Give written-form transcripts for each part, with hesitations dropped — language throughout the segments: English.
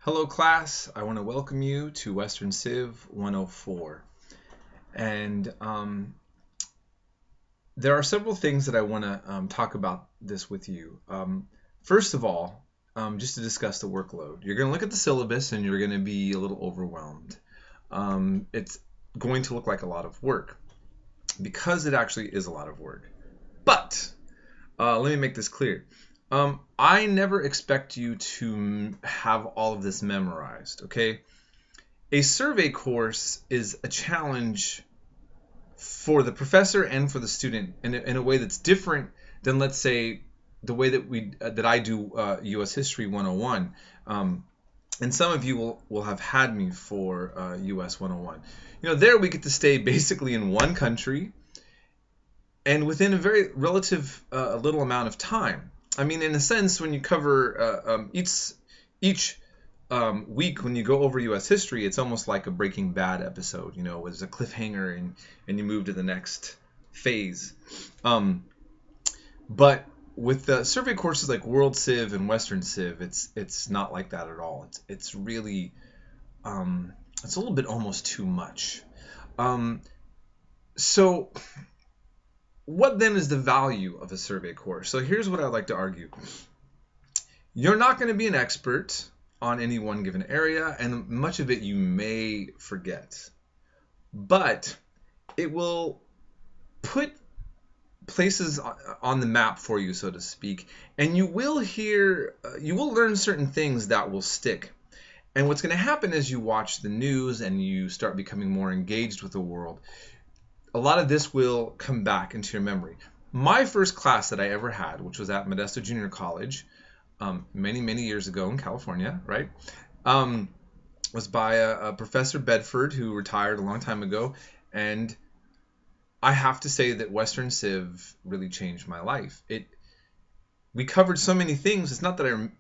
Hello class, I want to welcome you to Western Civ 104. And there are several things that I want to talk about this with you. First of all, just to discuss the workload. You're going to look at the syllabus and you're going to be a little overwhelmed. It's going to look like a lot of work because it actually is a lot of work. But let me make this clear. I never expect you to have all of this memorized, okay? A survey course is a challenge for the professor and for the student in a way that's different than, let's say, the way that I do U.S. History 101. And some of you will have had me for U.S. 101. There we get to stay basically in one country and within a very relative little amount of time. I mean, in a sense, when you cover each week, when you go over U.S. history, it's almost like a Breaking Bad episode, where there's a cliffhanger and you move to the next phase. But with the survey courses like World Civ and Western Civ, it's not like that at all. It's really it's a little bit almost too much. So what then is the value of a survey course? So here's what I'd like to argue. You're not going to be an expert on any one given area, and much of it you may forget. But it will put places on the map for you, so to speak, and you will learn certain things that will stick. And what's going to happen as you watch the news and you start becoming more engaged with the world, a lot of this will come back into your memory. My first class that I ever had, which was at Modesto Junior College, many years ago in California, right, was by a Professor Bedford who retired a long time ago, and I have to say that Western Civ really changed my life. We covered so many things. It's not that I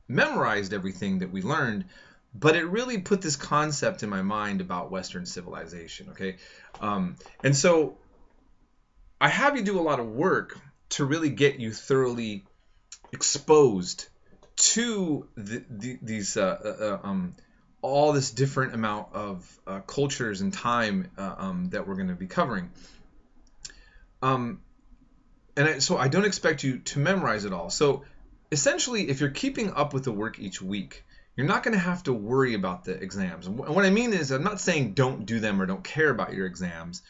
memorized everything that we learned, but it really put this concept in my mind about Western civilization, okay? And so I have you do a lot of work to really get you thoroughly exposed to these all this different amount of cultures and time that we're going to be covering. So I don't expect you to memorize it all. So essentially, if you're keeping up with the work each week, you're not going to have to worry about the exams. And what I mean is, I'm not saying don't do them or don't care about your exams.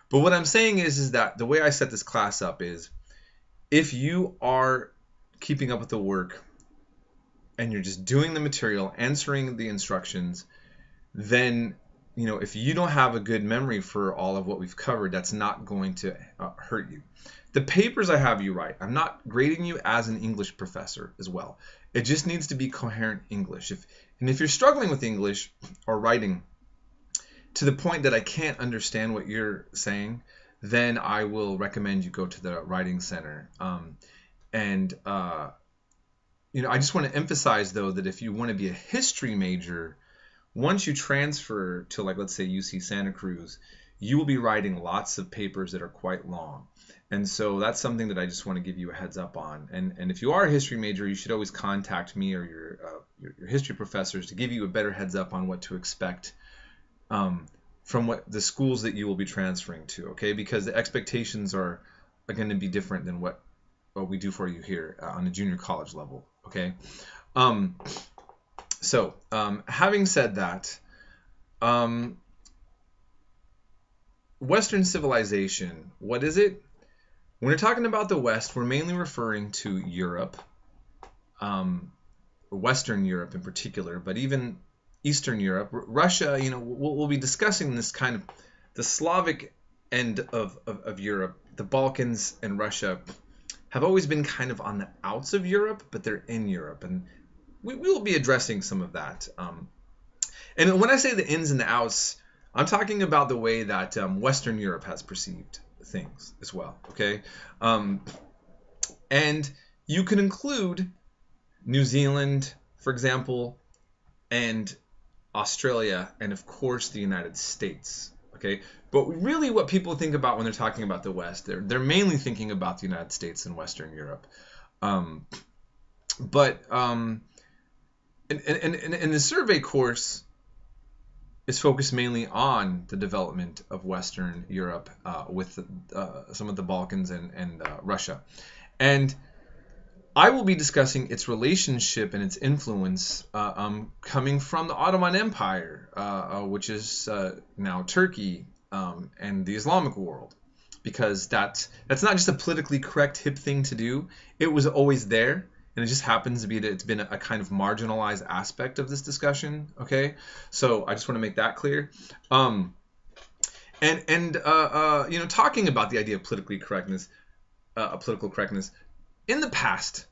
But what I'm saying is that the way I set this class up is, if you are keeping up with the work and you're just doing the material, answering the instructions, then, if you don't have a good memory for all of what we've covered, that's not going to hurt you. The papers I have you write, I'm not grading you as an English professor as well. It just needs to be coherent English. If you're struggling with English or writing to the point that I can't understand what you're saying, then I will recommend you go to the writing center. I just want to emphasize, though, that if you want to be a history major, once you transfer to, like, let's say UC Santa Cruz, you will be writing lots of papers that are quite long. And so that's something that I just want to give you a heads up on. And if you are a history major, you should always contact me or your history professors to give you a better heads up on what to expect from what the schools that you will be transferring to, okay? Because the expectations are going to be different than what we do for you here on the junior college level, okay? So having said that, Western civilization, what is it? When we're talking about the West, we're mainly referring to Europe, Western Europe in particular, but even Eastern Europe, Russia. We'll be discussing this kind of the Slavic end of Europe. The Balkans and Russia have always been kind of on the outs of Europe, but they're in Europe, and we will be addressing some of that. And when I say the ins and the outs, I'm talking about the way that Western Europe has perceived things as well, okay? And you can include New Zealand, for example, and Australia, and of course the United States, okay? But really what people think about when they're talking about the West, they're mainly thinking about the United States and Western Europe. and the survey course is focused mainly on the development of Western Europe with some of the Balkans and Russia. And I will be discussing its relationship and its influence coming from the Ottoman Empire, which is now Turkey, and the Islamic world, because that's not just a politically correct hip thing to do. It was always there, and it just happens to be that it's been a kind of marginalized aspect of this discussion. Okay, so I just want to make that clear. Talking about the idea of political correctness, in the past,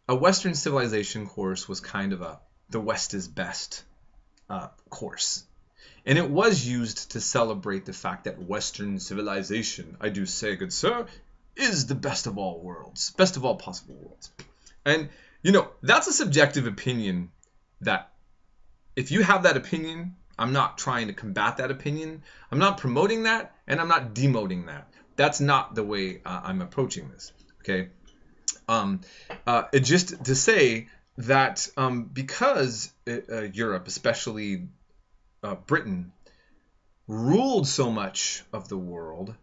a Western civilization course was kind of the West is best course. And it was used to celebrate the fact that Western civilization, I do say, good sir, is the best of all worlds, best of all possible worlds. And, that's a subjective opinion that if you have that opinion, I'm not trying to combat that opinion. I'm not promoting that, and I'm not demoting that. That's not the way I'm approaching this, okay? Just to say that because Europe, especially Britain, ruled so much of the world,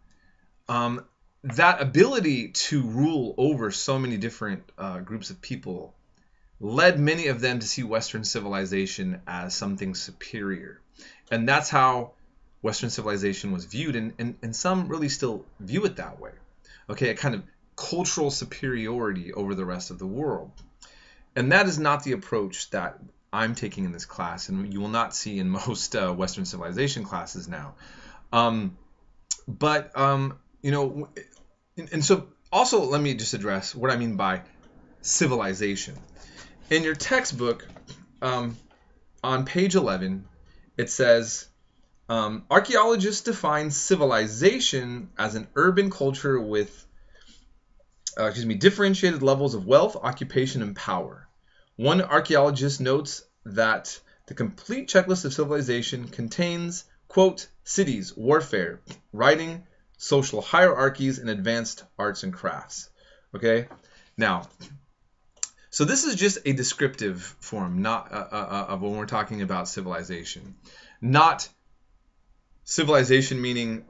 that ability to rule over so many different groups of people led many of them to see Western civilization as something superior. And that's how Western civilization was viewed, and some really still view it that way. Okay, a kind of cultural superiority over the rest of the world. And that is not the approach that I'm taking in this class, and you will not see in most Western civilization classes now. And so also let me just address what I mean by civilization. In your textbook, on page 11, it says, archaeologists define civilization as an urban culture with differentiated levels of wealth, occupation, and power. One archaeologist notes that the complete checklist of civilization contains, quote, cities, warfare, writing, social hierarchies, and advanced arts and crafts. Okay? Now, so this is just a descriptive form, not of when we're talking about civilization. Not civilization meaning,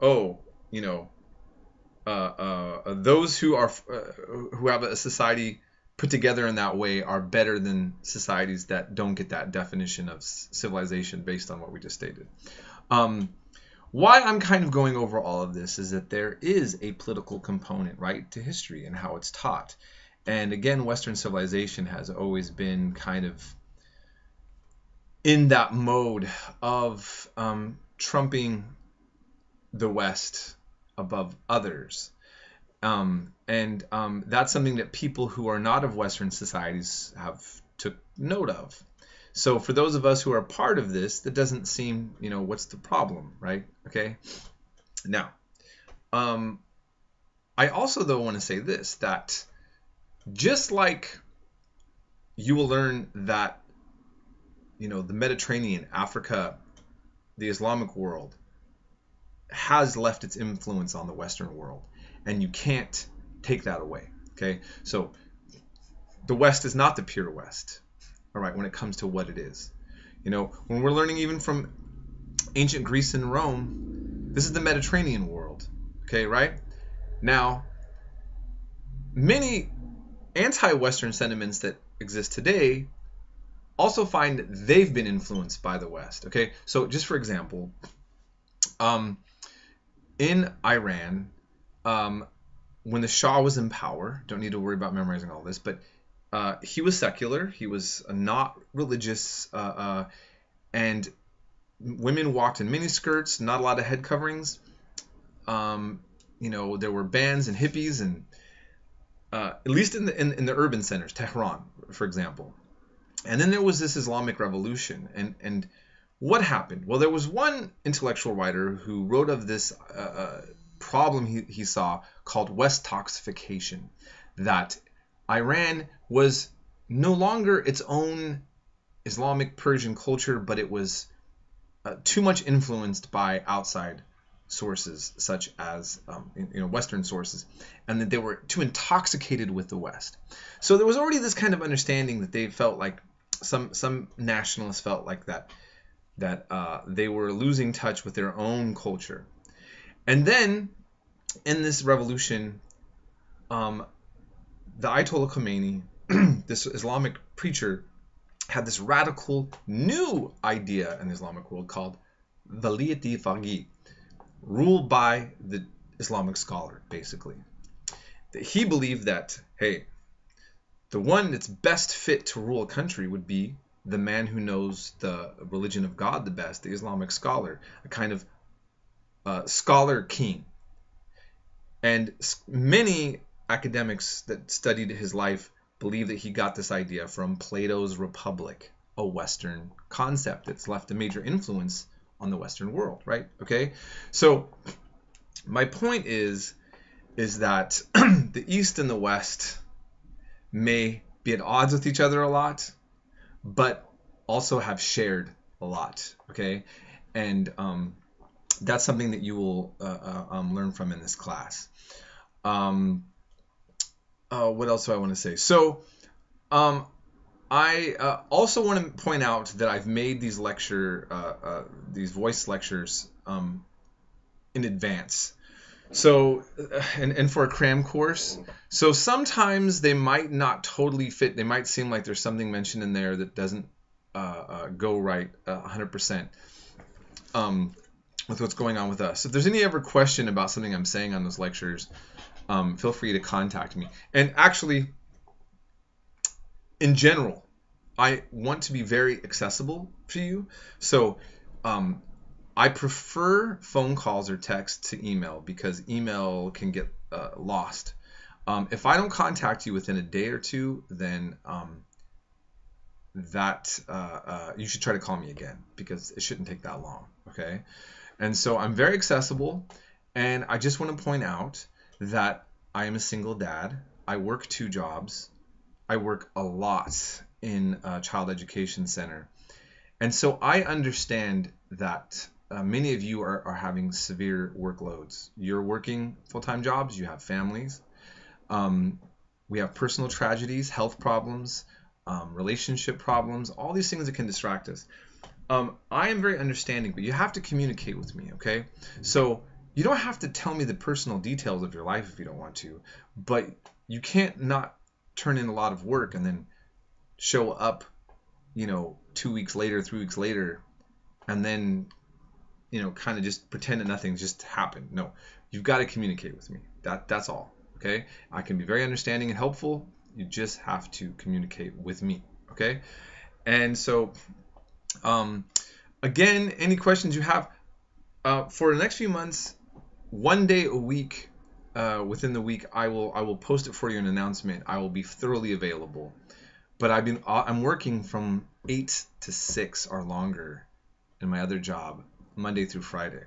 those who have a society put together in that way are better than societies that don't get that definition of civilization based on what we just stated. Why I'm kind of going over all of this is that there is a political component, right, to history and how it's taught. And again, Western civilization has always been kind of in that mode of trumping the West above others. That's something that people who are not of Western societies have took note of. So for those of us who are part of this, that doesn't seem, what's the problem, right? Okay. Now, I also, though, want to say this, that just like you will learn that, the Mediterranean, Africa, the Islamic world has left its influence on the Western world, and you can't take that away. Okay, so the West is not the pure West, all right, when it comes to what it is. When we're learning even from ancient Greece and Rome, this is the Mediterranean world. Okay, right? Now, many anti-Western sentiments that exist today also find that they've been influenced by the West. Okay, so just for example, in Iran, when the Shah was in power, don't need to worry about memorizing all this, but he was secular, he was not religious, and women walked in miniskirts, not a lot of head coverings. There were bands and hippies, and at least in the urban centers, Tehran, for example. And then there was this Islamic revolution, and what happened? Well, there was one intellectual writer who wrote of this problem he saw called West toxification, that Iran was no longer its own Islamic Persian culture, but it was too much influenced by outside sources, such as Western sources, and that they were too intoxicated with the West. So there was already this kind of understanding that they felt like some nationalists felt like that they were losing touch with their own culture. And then in this revolution, the Ayatollah Khomeini, this Islamic preacher, had this radical new idea in the Islamic world called Waliyati Faqih, rule by the Islamic scholar, basically. He believed that, hey, the one that's best fit to rule a country would be the man who knows the religion of God the best, the Islamic scholar, a kind of scholar king. And many academics that studied his life believe that he got this idea from Plato's Republic, a Western concept that's left a major influence on the Western world, right? Okay, so my point is that the East and the West may be at odds with each other a lot, but also have shared a lot, okay? And that's something that you will learn from in this class. What else do I want to say? So I also want to point out that I've made these these voice lectures in advance. So, and for a cram course. So sometimes they might not totally fit. They might seem like there's something mentioned in there that doesn't go right 100% with what's going on with us. If there's any ever question about something I'm saying on those lectures, feel free to contact me. And actually, in general, I want to be very accessible to you. So I prefer phone calls or text to email because email can get lost. If I don't contact you within a day or two, then you should try to call me again because it shouldn't take that long, okay? And so I'm very accessible, and I just want to point out that I am a single dad. I work 2 jobs. I work a lot in a child education center. And so I understand that many of you are having severe workloads. You're working full-time jobs, you have families. We have personal tragedies, health problems, relationship problems, all these things that can distract us. I am very understanding, but you have to communicate with me, okay? So you don't have to tell me the personal details of your life if you don't want to, but you can't not turn in a lot of work and then show up, 2 weeks later, 3 weeks later, and then, kind of just pretend that nothing just happened. No, you've got to communicate with me. That's all, okay? I can be very understanding and helpful. You just have to communicate with me, okay? And so, again, any questions you have for the next few months, 1 day a week, within the week, I will post it for you in an announcement. I will be thoroughly available. But I'm working from 8 to 6 or longer in my other job, Monday through Friday.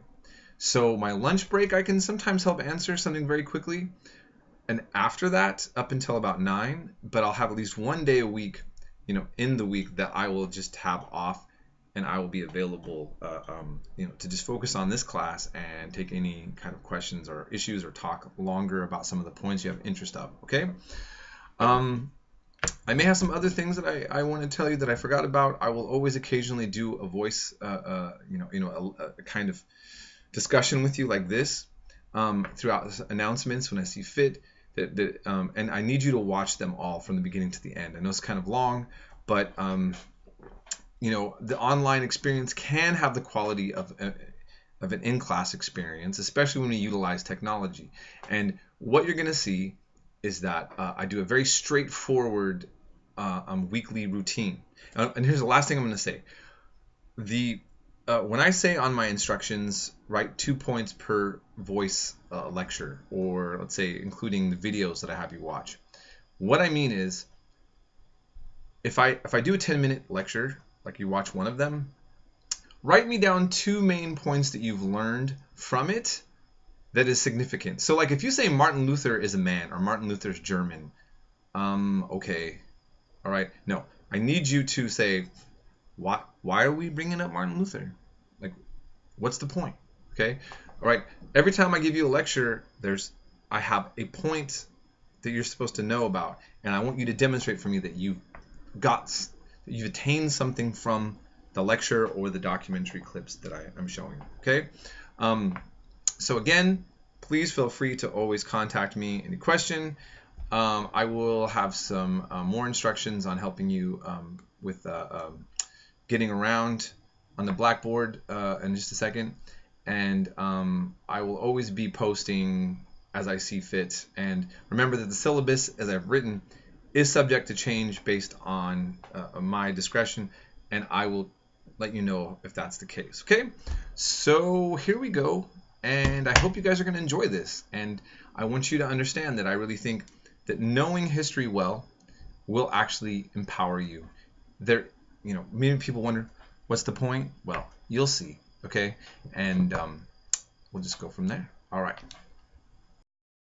So my lunch break, I can sometimes help answer something very quickly. And after that, up until about 9, but I'll have at least 1 day a week, in the week that I will just have off, and I will be available, to just focus on this class and take any kind of questions or issues or talk longer about some of the points you have interest of. Okay. I may have some other things that I want to tell you that I forgot about. I will always occasionally do a voice, a kind of discussion with you like this throughout announcements when I see fit. And I need you to watch them all from the beginning to the end. I know it's kind of long, but the online experience can have the quality of an in-class experience, especially when we utilize technology. And what you're going to see is that I do a very straightforward weekly routine. And here's the last thing I'm going to say. When I say on my instructions, write 2 points per voice lecture, or let's say including the videos that I have you watch, what I mean is if I do a 10-minute lecture, like you watch one of them, write me down 2 main points that you've learned from it that is significant. So like if you say Martin Luther is a man or Martin Luther's German, okay, all right. No, I need you to say, why are we bringing up Martin Luther? Like, what's the point? Okay, all right. Every time I give you a lecture, I have a point that you're supposed to know about, and I want you to demonstrate for me that you got that you've attained something from the lecture or the documentary clips that I'm showing. Okay. So again, please feel free to always contact me any question. I will have some more instructions on helping you with getting around on the blackboard in just a second. And I will always be posting as I see fit. And remember that the syllabus, as I've written, is subject to change based on my discretion, and I will let you know if that's the case. Okay, so here we go, and I hope you guys are going to enjoy this. And I want you to understand that I really think that knowing history well will actually empower you. Many people wonder, what's the point? Well, you'll see. Okay, and we'll just go from there. All right.